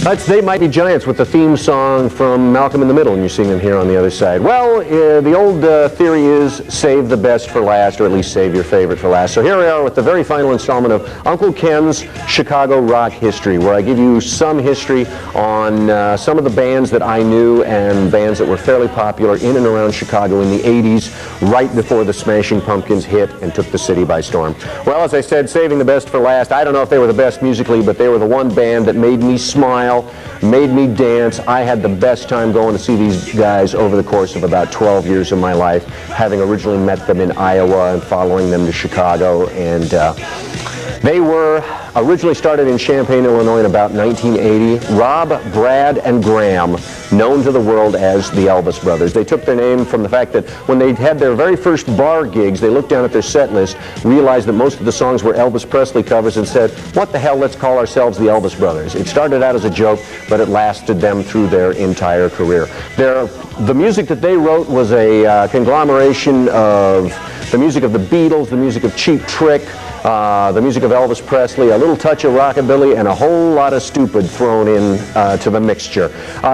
That's They Mighty Giants with the theme song from Malcolm in the Middle, and you're seeing them here on the other side. Well, the old theory is save the best for last, or at least save your favorite for last. So here we are with the very final installment of Uncle Ken's Chicago Rock History, where I give you some history on some of the bands that I knew and bands that were fairly popular in and around Chicago in the 80s, right before the Smashing Pumpkins hit and took the city by storm. Well, as I said, saving the best for last. I don't know if they were the best musically, but they were the one band that made me smile, made me dance. I had the best time going to see these guys over the course of about 12 years of my life, having originally met them in Iowa and following them to Chicago. And they were originally started in Champaign, Illinois in about 1980. Rob, Brad, and Graham, known to the world as the Elvis Brothers. They took their name from the fact that when they had their very first bar gigs, they looked down at their set list, realized that most of the songs were Elvis Presley covers, and said, what the hell, let's call ourselves the Elvis Brothers. It started out as a joke, but it lasted them through their entire career. The music that they wrote was a conglomeration of the music of the Beatles, the music of Cheap Trick, the music of Elvis Presley, a little touch of rockabilly, and a whole lot of stupid thrown in to the mixture.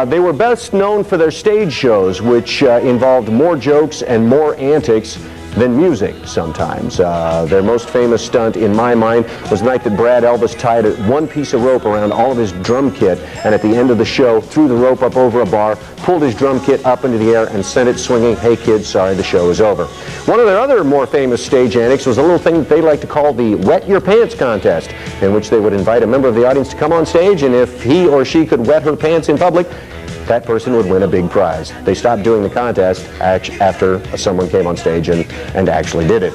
They were best known for their stage shows, which involved more jokes and more antics than music sometimes. Their most famous stunt, in my mind, was the night that Brad Elvis tied one piece of rope around all of his drum kit, and at the end of the show, threw the rope up over a bar, pulled his drum kit up into the air, and sent it swinging, hey kids, sorry, the show is over. One of their other more famous stage antics was a little thing that they like to call the Wet Your Pants contest, in which they would invite a member of the audience to come on stage, and if he or she could wet her pants in public, that person would win a big prize. They stopped doing the contest after someone came on stage and actually did it.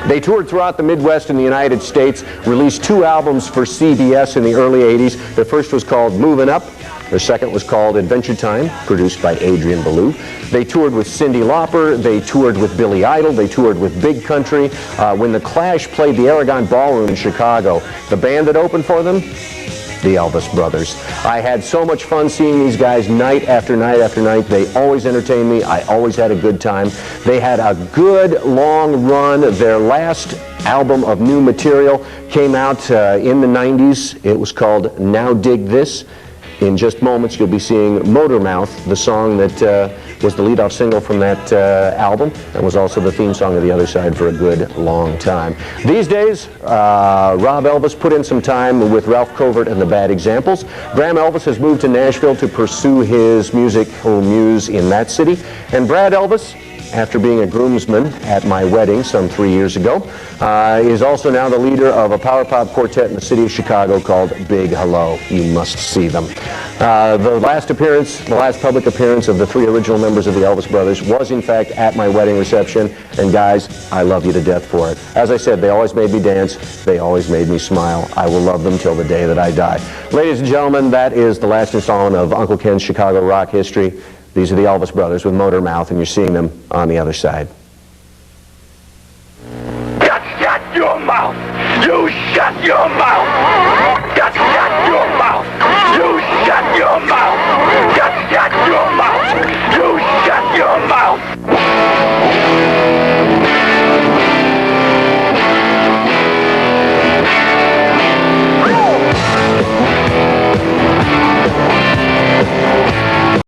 They toured throughout the Midwest in the United States, released 2 albums for CBS in the early 80s. Their first was called Movin' Up. Their second was called Adventure Time, produced by Adrian Belew. They toured with Cyndi Lauper. They toured with Billy Idol. They toured with Big Country. When the Clash played the Aragon Ballroom in Chicago, the band that opened for them, the Elvis Brothers. I had so much fun seeing these guys night after night after night. They always entertained me. I always had a good time. They had a good long run. Their last album of new material came out in the 90s. It was called Now Dig This. In just moments, you'll be seeing Motormouth, the song that was the lead-off single from that album, and was also the theme song of The Other Side for a good long time. These days, Rob Elvis put in some time with Ralph Covert and the Bad Examples. Graham Elvis has moved to Nashville to pursue his musical muse in that city. And Brad Elvis, after being a groomsman at my wedding some 3 years ago, is also now the leader of a power pop quartet in the city of Chicago called Big Hello. You must see them. The last public appearance of the 3 original members of the Elvis Brothers was in fact at my wedding reception, and guys, I love you to death for it. As I said, they always made me dance, they always made me smile. I will love them till the day that I die. Ladies and gentlemen, that is the last installment of Uncle Ken's Chicago Rock History. These are the Elvis Brothers with Motormouth, and you're seeing them on the other side. Shut your mouth! You shut your mouth! Shut your mouth! You shut your mouth! Shut your mouth! You shut your mouth!